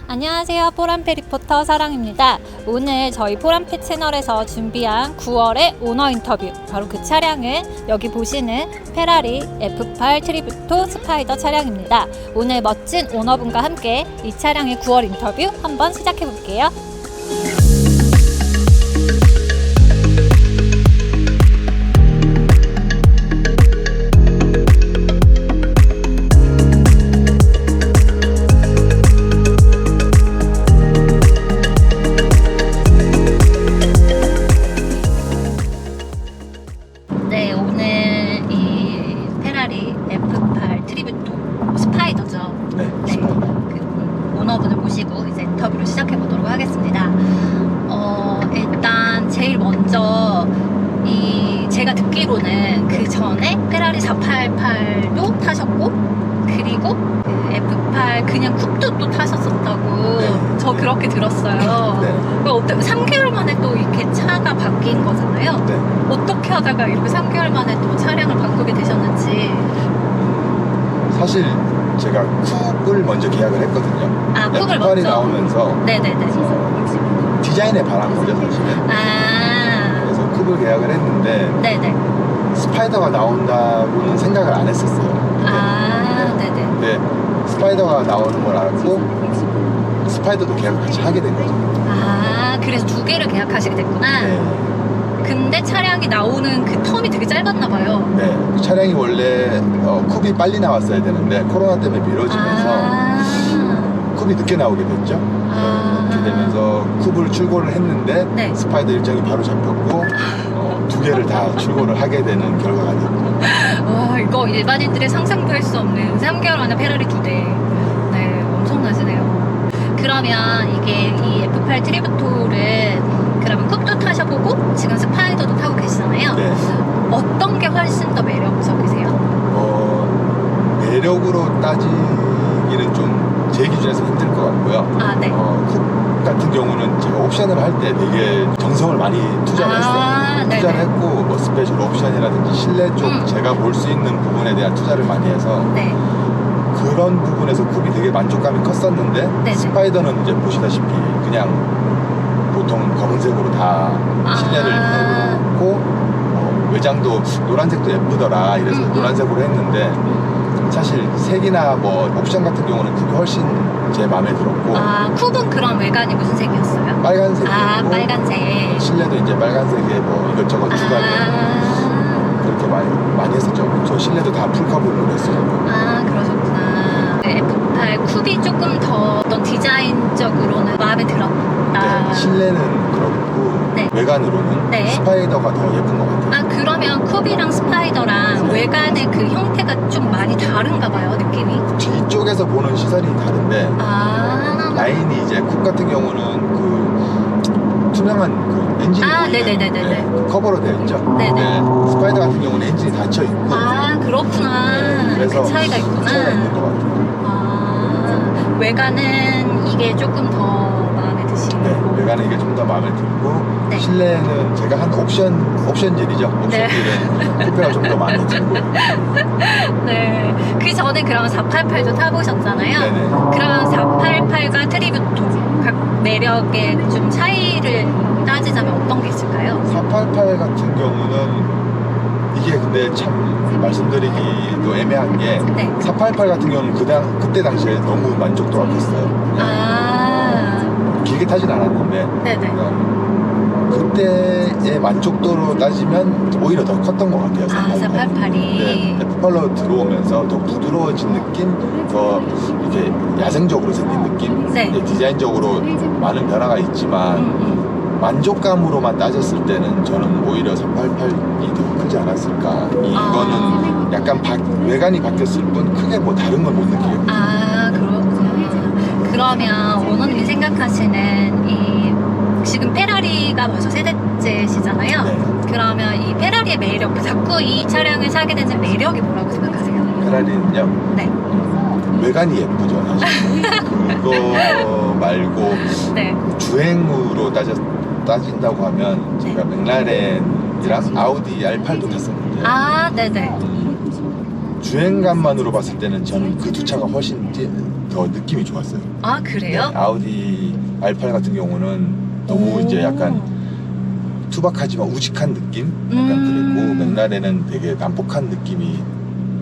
안녕하세요. 포란페 리포터 사랑입니다. 오늘 저희 포란페 채널에서 준비한 9월의 오너 인터뷰, 바로 그 차량은 여기 보시는 페라리 F8 트리뷰토 스파이더 차량입니다. 오늘 멋진 오너분과 함께 이 차량의 9월 인터뷰 한번 시작해 볼게요. 네, 오늘 이 페라리 F8 트리뷰토 스파이더죠. 네, 그 오너분을 모시고 이제 인터뷰를 시작해 보도록 하겠습니다. 일단 제일 먼저 제가 듣기로는 그 전에 페라리 488도 타셨고, 그리고 그 F8 그냥 쿱도 또 타셨었다고. 네. 저 그렇게 들었어요. 네. 어떻게 3개월 만에 또 이렇게 차가 바뀐 거잖아요. 네. 어떻게 하다가 이렇게 3개월 만에 또 차량을 바꾸게 되셨는지. 사실 제가 쿱을 먼저 계약을 했거든요. 아, 쿱을 F8이 먼저. 나오면서 네네네. 디자인에 반한 거죠, 사실은. 아, 그래서 쿱을 계약을 했는데 네네. 스파이더가 나온다고는 생각을 안 했었어요. 아, 네네. 근데 스파이더가 나오는 걸 알았고 스파이더도 계약을 같이 하게 된 거죠. 아, 그래서 두 개를 계약하시게 됐구나. 네. 근데 차량이 나오는 그 텀이 되게 짧았나 봐요. 네. 그 차량이 원래 쿱이 빨리 나왔어야 되는데 코로나 때문에 미뤄지면서 쿱이 늦게 나오게 됐죠. 아. 그렇게 되면서 쿱을 출고를 했는데 네. 스파이더 일정이 바로 잡혔고 두 개를 다 출고를 하게 되는 결과가 됐고. 와, 이거 일반인들의 상상도 할 수 없는 3개월 만에 페라리 2대. 네, 엄청나시네요. 그러면 이게 이 F8 트리뷰토를 그러면 쿱도 타셔보고 지금 스파이더도 타고 계시잖아요. 네. 어떤 게 훨씬 더 매력적이세요? 매력으로 따지기는 좀 제 기준에서 힘들 것 같고요. 아, 네. 쿱 같은 경우는 제가 옵션을 할 때 되게 정성을 많이 투자를 했어요. 네네. 투자를 했고 뭐 스페셜 옵션이라든지 실내 쪽 제가 볼 수 있는 부분에 대한 투자를 많이 해서 네. 그런 부분에서 쿱이 되게 만족감이 컸었는데 네네. 스파이더는 이제 보시다시피 그냥 보통 검은색으로 다 실내를 해놓고 외장도 노란색도 예쁘더라 이래서 노란색으로 했는데 사실 색이나 뭐 옵션 같은 경우는 쿱이 훨씬 제 마음에 들었고. 아, 쿱은 그럼 외관이 무슨 색이었어요? 빨간색이고 아, 빨간색. 실내도 이제 빨간색에 뭐 이것저것 추가돼 그렇게 많이 했었죠. 저 실내도 다 풀커버로 했어요. 아, 그러셨구나. F8 쿱이 조금 더 어떤 디자인적으로는 마음에 들었다. 네, 실내는 그렇고 네. 외관으로는 네. 스파이더가 더 예쁜 것 같아요. 아, 그러면 쿱이랑 스파이더랑 외관의 그 형태가 좀 많이 다른가 봐요, 느낌이. 뒤쪽에서 보는 시선이 다른데 아, 라인이 이제 쿱 같은 경우는 그 투명한 그 엔진이 보이는 네네네네네. 그 커버로 되어 있죠. 네네. 근데 스파이더 같은 경우는 엔진이 닫혀 있고 아, 그렇구나. 그래서 그 차이가 있구나. 차이가 있는 것 같아요. 아, 외관은 이게 조금 더 마음에 드시고. 네, 외관은 이게 좀 더 마음에 들고 네. 실내는 제가 한 옵션질이죠. 옵션질은 쿠페가 좀 더 마음에 들고. 네. 그 전에 그러면 488도 타보셨잖아요. 네네. 그러면 488과 트리뷰토 각 매력의 좀 차이를 따지자면 어떤 게 있을까요? 488 같은 경우는 이게 근데 참 말씀드리기도 애매한 게 네. 488 같은 경우는 그때 당시에 너무 만족도가 컸어요. 아, 길게 타진 않았는데 네네. 그때의 만족도로 따지면 오히려 더 컸던 것 같아요. 아, 488이. 네, F8로 들어오면서 더 부드러워진 느낌, 더 이렇게 야생적으로 생긴 느낌. 네. 이제 디자인적으로 많은 변화가 있지만 만족감으로만 따졌을 때는 저는 오히려 488이 더 크지 않았을까. 이거는 약간 외관이 바뀌었을 뿐 크게 뭐 다른 건 못 느끼겠고. 아, 그렇구나. 그러면 오너님이 생각하시는 지금 페라리가 벌써 세대째시잖아요. 네. 그러면 이 페라리의 매력, 자꾸 이 차량을 사게 되는 매력이 뭐라고 생각하세요? 페라리는요. 네. 외관이 예쁘죠, 사실. 그거 말고 네. 주행으로 따진다고 하면 제가 맥라렌이랑 아우디 R8도 탔었는데 아, 네네. 주행감만으로 봤을 때는 저는 그 두 차가 훨씬 더 느낌이 좋았어요. 아, 그래요? 네, 아우디 R8 같은 경우는 너무 이제 약간 투박하지만 우직한 느낌? 약간 그랬고, 맥라렌은 되게 난폭한 느낌이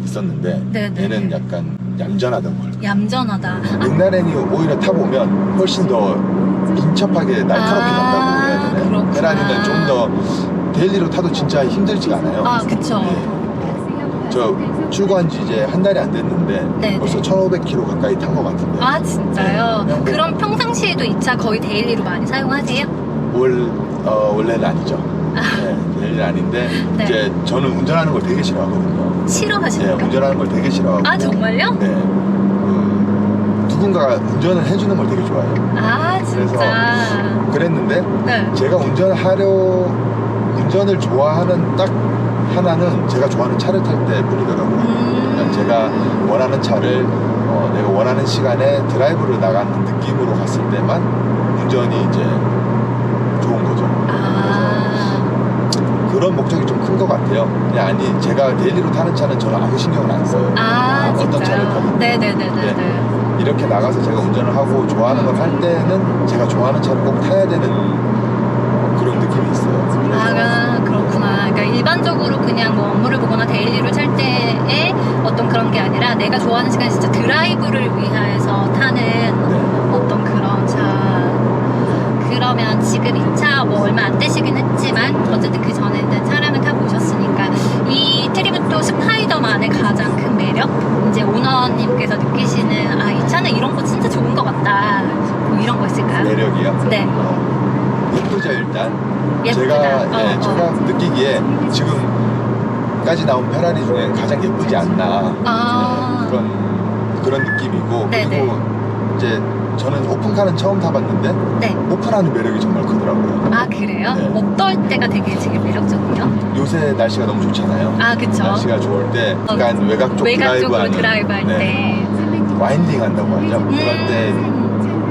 있었는데, 네네. 얘는 약간 얌전하다고 할까. 얌전하다. 맥라렌이 오히려 타보면 훨씬 더 민첩하게 날카롭게 간다고 해야 되나요? 그렇구나. 페라리는 좀 더 데일리로 타도 진짜 힘들지가 않아요. 아, 그쵸. 저 출고한 지 이제 한 달이 안 됐는데 네네. 벌써 1,500km 가까이 탄 것 같은데. 아, 진짜요? 네, 그냥 뭐- 그럼 평상시에도 이 차 거의 데일리로 많이 사용하세요? 원래는 아니죠. 네, 데일리는 아닌데 네. 이제 저는 운전하는 걸 되게 싫어하거든요. 네, 싫어하십니까? 운전하는 걸 되게 싫어하고. 아, 정말요? 네, 누군가가 운전을 해주는 걸 되게 좋아해요. 아, 진짜. 그랬는데 네. 제가 운전을 좋아하는 딱 하나는 제가 좋아하는 차를 탈 때 뿐이더라고요. 그러니까 제가 원하는 차를 내가 원하는 시간에 드라이브를 나가는 느낌으로 갔을 때만 운전이 이제 좋은 거죠. 아, 그런 목적이 좀 큰 것 같아요. 그냥 아니 제가 데일리로 타는 차는 저는 아무 신경을 안 써요. 어떤 차를 진짜요? 타든. 네네네네. 이렇게 나가서 제가 운전을 하고 좋아하는 걸 할 때는 제가 좋아하는 차를 꼭 타야 되는 그런 느낌이 있어요. 그래서 아, 그렇구나. 그러니까 일반적으로 그냥 뭐 업무를 보거나 데일리로 찰 때의 어떤 그런 게 아니라 내가 좋아하는 시간에 진짜 드라이브를 위해서 타는 네. 어떤 그런 차. 그러면 지금 이 차 뭐 얼마 안 되시긴 했지만 어쨌든 그 전에는 차량을 타고 오셨으니까 이 트리부토 스파이더만의 가장 큰 매력? 이제 오너님께서 느끼시는 이 차는 이런 거 진짜 좋은 것 같다. 뭐 이런 거 있을까요? 매력이요? 네. 예쁘죠 일단. 예쁘다. 제가 느끼기에 지금까지 나온 페라리 중에 가장 예쁘지 않나. 아. 그런 느낌이고. 네네. 그리고 이제 저는 오픈카는 처음 타봤는데 네. 오픈하는 매력이 정말 크더라고요. 아, 그래요? 네. 어떨 때가 되게 지금 매력적이요? 요새 날씨가 너무 좋잖아요. 아, 그쵸. 날씨가 좋을 때 약간 외곽 쪽 외곽 쪽으로 드라이브하는 드라이브 할 때. 와인딩 한다고 하죠. 그럴 때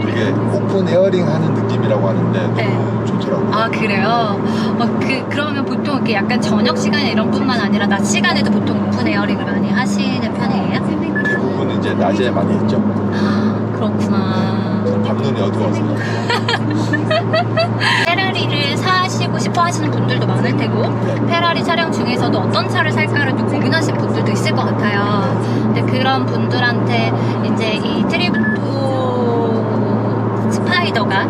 되게 오픈 에어링 하는 느낌이라고 하는데 네. 너무 좋더라고요. 아, 그래요? 그러면 보통 이렇게 약간 저녁 시간에 이런 뿐만 아니라 낮 시간에도 보통 오픈 에어링을 많이 하시는 편이에요? 대부분 이제 낮에 많이 했죠. 그렇구나. 저는 밤눈이 어두워서. 페라리를 사시고 싶어 하시는 분들도 많을 테고 페라리 차량 중에서도 어떤 차를 살까를 또 고민하시는 분들도 있을 것 같아요. 근데 그런 분들한테 이제 이 트리부토 스파이더가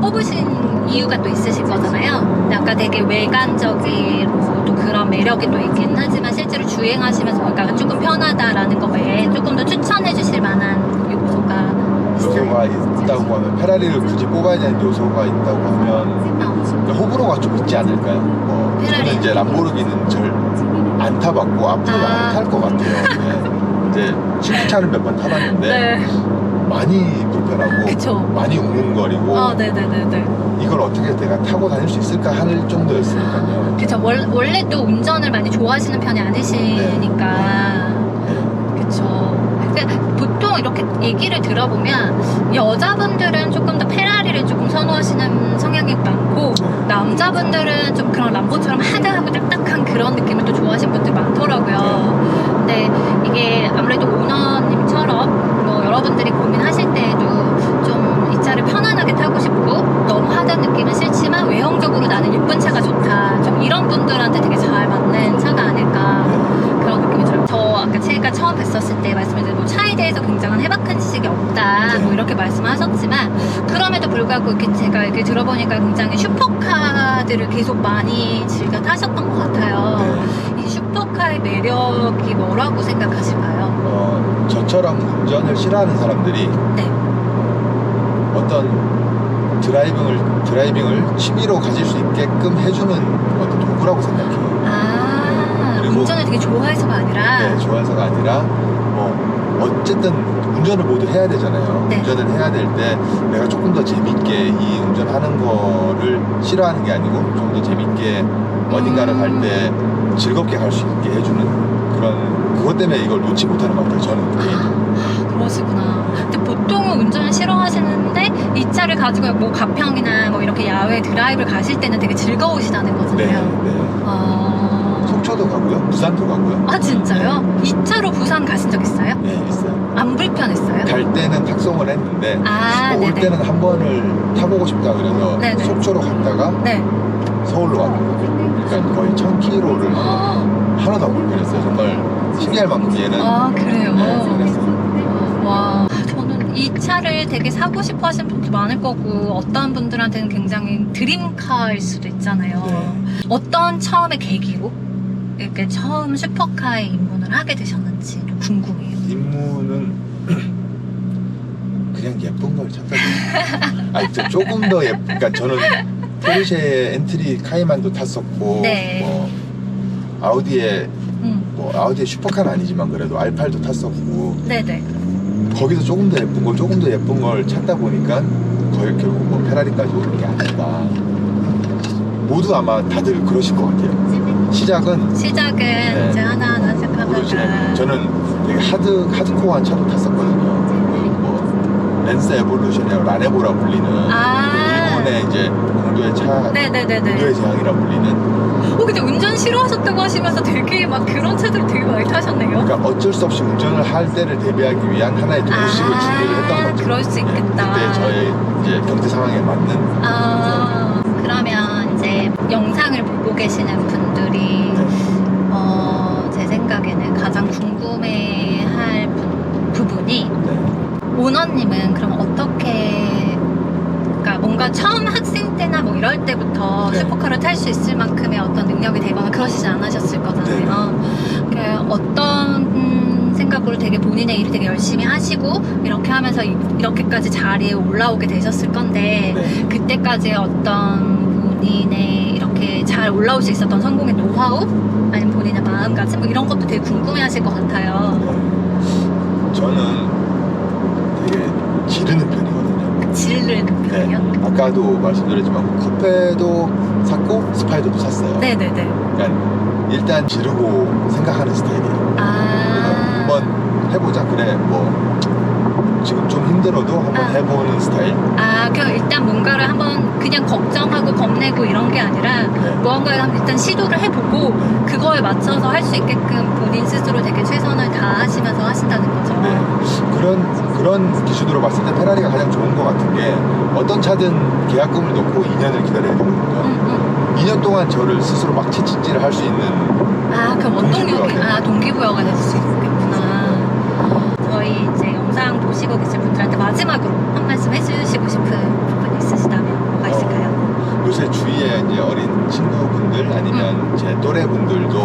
뽑으신 이유가 또 있으실 거잖아요. 근데 아까 되게 외관적이고 또 그런 매력이 또 있긴 하지만 실제로 주행하시면서 뭔가 조금 편하다라는 거 외에 조금 더 추천해 주실 만한 요소가 요소가 있다고 하면 페라리를 굳이 뽑아야 되는 요소가 있다고 하면 호불호가 좀 있지 않을까요? 페라리? 저는 이제 람보르기는 절 안 타봤고 앞으로도 안 탈 것 같아요. 네. 이제 신차를 몇 번 타봤는데 네. 많이 불편하고 그쵸. 많이 웅웅거리고 네네네네. 이걸 어떻게 내가 타고 다닐 수 있을까 할 정도였으니까요. 그쵸. 원래 또 운전을 많이 좋아하시는 편이 아니시니까. 그쵸. 근데 보통 이렇게 얘기를 들어보면 여자분들은 조금 더 페라리를 조금 선호하시는 성향이 많고 남자분들은 좀 그런 람보처럼 하드하고 딱딱한 그런 느낌을 또 좋아하시는 분들이 많더라고요. 근데 이게 아무래도 오너님처럼 뭐 여러분들이 고민하실 때에도 좀 이 차를 편안하게 타고 싶고 너무 하드한 느낌은 싫지만 외형적으로 나는 예쁜 차가 좋다. 좀 이런 분들한테 되게 잘 맞는 차가 아닐까 그런 느낌이 들어요. 저 아까 제가 처음 뵀었을 때 말씀드린 뭐 차에 대해서 굉장한 해박한 지식이 없다 뭐 이렇게 말씀하셨지만 그럼에도 불구하고 이렇게 제가 이렇게 들어보니까 굉장히 슈퍼카들을 계속 많이 즐겨 타셨던 것 같아요. 이 슈퍼카의 매력이 뭐라고 생각하실까요? 저처럼 운전을 싫어하는 사람들이 네. 어떤 드라이빙을 취미로 가질 수 있게끔 해주는 어떤 도구라고 생각해요. 그리고 운전을 되게 좋아해서가 아니라 좋아해서가 아니라 어쨌든 운전을 모두 해야 되잖아요. 네. 운전을 해야 될 때 내가 조금 더 재밌게 이 운전하는 거를 싫어하는 게 아니고 좀 더 재밌게 어딘가를 갈 때 즐겁게 갈 수 있게 해주는 그것 때문에 이걸 놓지 못하는 것 같아요. 저는 개인적으로. 그러시구나. 근데 보통은 운전을 싫어하시는데 이 차를 가지고 뭐 가평이나 뭐 이렇게 야외 드라이브를 가실 때는 되게 즐거우시다는 거잖아요. 속 속초도 가고요, 부산도 가고요. 아 진짜요? 이 차로 부산 가신 적 있어요? 네, 있어요. 안 불편했어요? 갈 때는 탁송을 했는데 올 네네. 때는 한 번을 타보고 싶다 그래서 네네. 속초로 갔다가 네. 서울로 왔거든요. 그러니까 거의 1000km를 하나도 안 불편했어요. 정말 신기할 만큼 얘는 그래요? 네, 그랬어요. 와, 저는 이 차를 되게 사고 싶어 하시는 분도 많을 거고 어떤 분들한테는 굉장히 드림카일 수도 있잖아요. 네. 어떤 처음에 계기로 이렇게 처음 슈퍼카에 입문을 하게 되셨는지 궁금해요. 입문은 그냥 예쁜 걸 찾다 보니 조금 더 그러니까 저는 포르쉐 엔트리 카이만도 탔었고 네. 뭐 아우디의 아우디의 슈퍼카는 아니지만 그래도 R8도 탔었고 네네. 거기서 조금 더 예쁜 걸 찾다 보니까 거의 결국 뭐 페라리까지 오는 게 아닌가. 모두 아마 다들 그러실 것 같아요. 시작은 이제 하나하나씩 하다가 저는 되게 하드코어한 차도 탔었거든요. 뭐 랜스 에볼루션이라고 라네보라 불리는 일본의 이제 공도의 차, 네네네네. 공도의 제왕이라 불리는. 근데 운전 싫어하셨다고 하시면서 되게 막 그런 차들 되게 많이 타셨네요. 그러니까 어쩔 수 없이 운전을 할 때를 대비하기 위한 하나의 도구식을 준비를 했던 거죠. 그럴 수 있겠다. 그때 저의 이제 경제 상황에 맞는. 그러면 이제 영상을 보고 계시는 분들이 제 생각에는 가장 궁금해할 부분이 오너님은 그럼 어떻게, 그러니까 뭔가 처음 학생 때나 뭐 이럴 때부터 슈퍼카를 탈 수 있을 만큼의 어떤 능력이 되거나 그러시지 않으셨을 거잖아요. 어떤 생각으로 되게 본인의 일을 되게 열심히 하시고 이렇게 하면서 이렇게까지 자리에 올라오게 되셨을 건데 그때까지 어떤 본인의 이렇게 잘 올라올 수 있었던 성공의 노하우? 아니면 본인의 마음가짐? 뭐 이런 것도 되게 궁금해 하실 것 같아요. 저는 되게 지르는 편이거든요. 지르는 편이요? 아까도 말씀드렸지만 쿠페도 샀고 스파이더도 샀어요. 네네네. 그러니까 일단 지르고 생각하는 스타일이에요. 한번 해보자. 그래 뭐 지금 좀 힘들어도 한번 해보는 스타일. 그럼 일단 뭔가를 한번 그냥 걱정하고 겁내고 이런 게 아니라 무언가를 한번 일단 시도를 해보고 그거에 맞춰서 할 수 있게끔 본인 스스로 되게 최선을 다하시면서 하신다는 거죠. 그런 기준으로 봤을 때 페라리가 가장 좋은 것 같은 게 어떤 차든 계약금을 넣고 2년을 기다려야 되거든요. 2년 동안 저를 스스로 막 채찍질을 할 수 있는. 그럼 원동력이 동기부여가 될 수 있겠구나. 저희 이제 영상 보시고 계실 분들한테 마지막으로 한 말씀 해주시고 싶은 부분이 있으시다면 뭐가 있을까요? 요새 주위에 이제 어린 친구분들 아니면 제 또래 분들도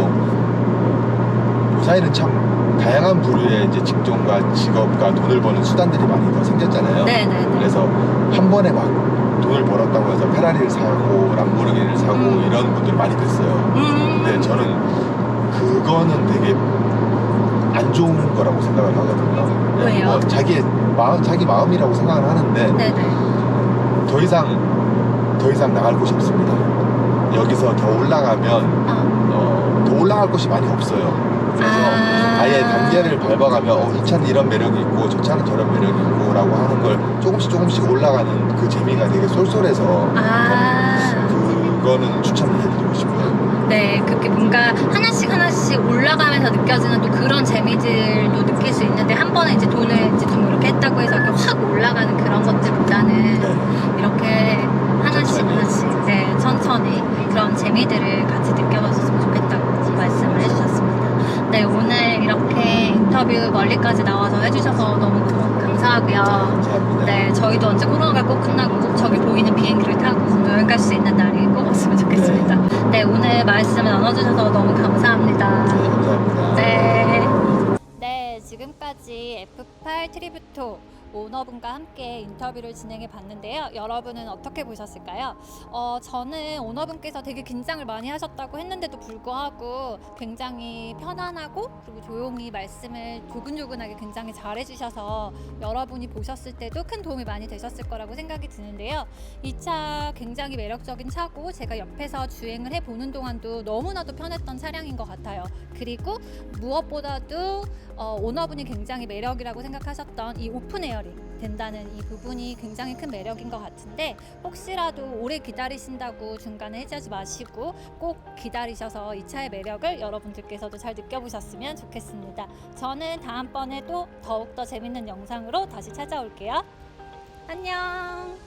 요사이는 참 다양한 부류의 이제 직종과 직업과 돈을 버는 수단들이 많이 더 생겼잖아요. 네네. 그래서 한 번에 막 돈을 벌었다고 해서 페라리를 사고 람보르기니를 사고 이런 분들 많이 뵀어요. 근데 저는 그거는 되게 안 좋은 거라고 생각을 하거든요. 왜요? 뭐 자기 마음이라고 생각을 하는데 네네. 더 이상 나갈 곳이 없습니다. 여기서 더 올라가면 더 올라갈 곳이 많이 없어요. 그래서 아예 단계를 밟아가면 이 차는 이런 매력이 있고 저 차는 저런 매력이 있고 라고 하는 걸 조금씩 올라가는 그 재미가 되게 쏠쏠해서 그거는 추천을 해드리고 싶어요. 네, 그렇게 뭔가 하나씩 올라가면서 느껴지는 또 그런 재미들도 느낄 수 있는데 한 번에 이제 돈을 이제 좀 이렇게 했다고 해서 이렇게 확 올라가는 그런 것들보다는 이렇게 하나씩 천천히 그런 재미들을 같이 느껴봤으면 좋겠다고 말씀을 해주셨습니다. 네, 오늘 이렇게 인터뷰 멀리까지 나와서 해주셔서 너무 감사하고요. 감사합니다. 네, 저희도 언제 코로나가 꼭 끝나고 저기 보이는 비행기를 타고 여행 갈 수 있는 날이 꼭 왔으면 좋겠습니다. 네, 오늘 말씀 나눠주셔서 너무 감사합니다. 네, 감사합니다. 네, 지금까지 F8 트리뷰토 오너분과 함께 인터뷰를 진행해 봤는데요. 여러분은 어떻게 보셨을까요? 저는 오너분께서 되게 긴장을 많이 하셨다고 했는데도 불구하고 굉장히 편안하고 그리고 조용히 말씀을 조근조근하게 굉장히 잘해주셔서 여러분이 보셨을 때도 큰 도움이 많이 되셨을 거라고 생각이 드는데요. 이 차 굉장히 매력적인 차고 제가 옆에서 주행을 해보는 동안도 너무나도 편했던 차량인 것 같아요. 그리고 무엇보다도 오너분이 굉장히 매력이라고 생각하셨던 이 오픈 에어링 된다는 이 부분이 굉장히 큰 매력인 것 같은데, 혹시라도 오래 기다리신다고 중간에 해지하지 마시고 꼭 기다리셔서 이 차의 매력을 여러분들께서도 잘 느껴보셨으면 좋겠습니다. 저는 다음번에 또 더욱더 재밌는 영상으로 다시 찾아올게요. 안녕.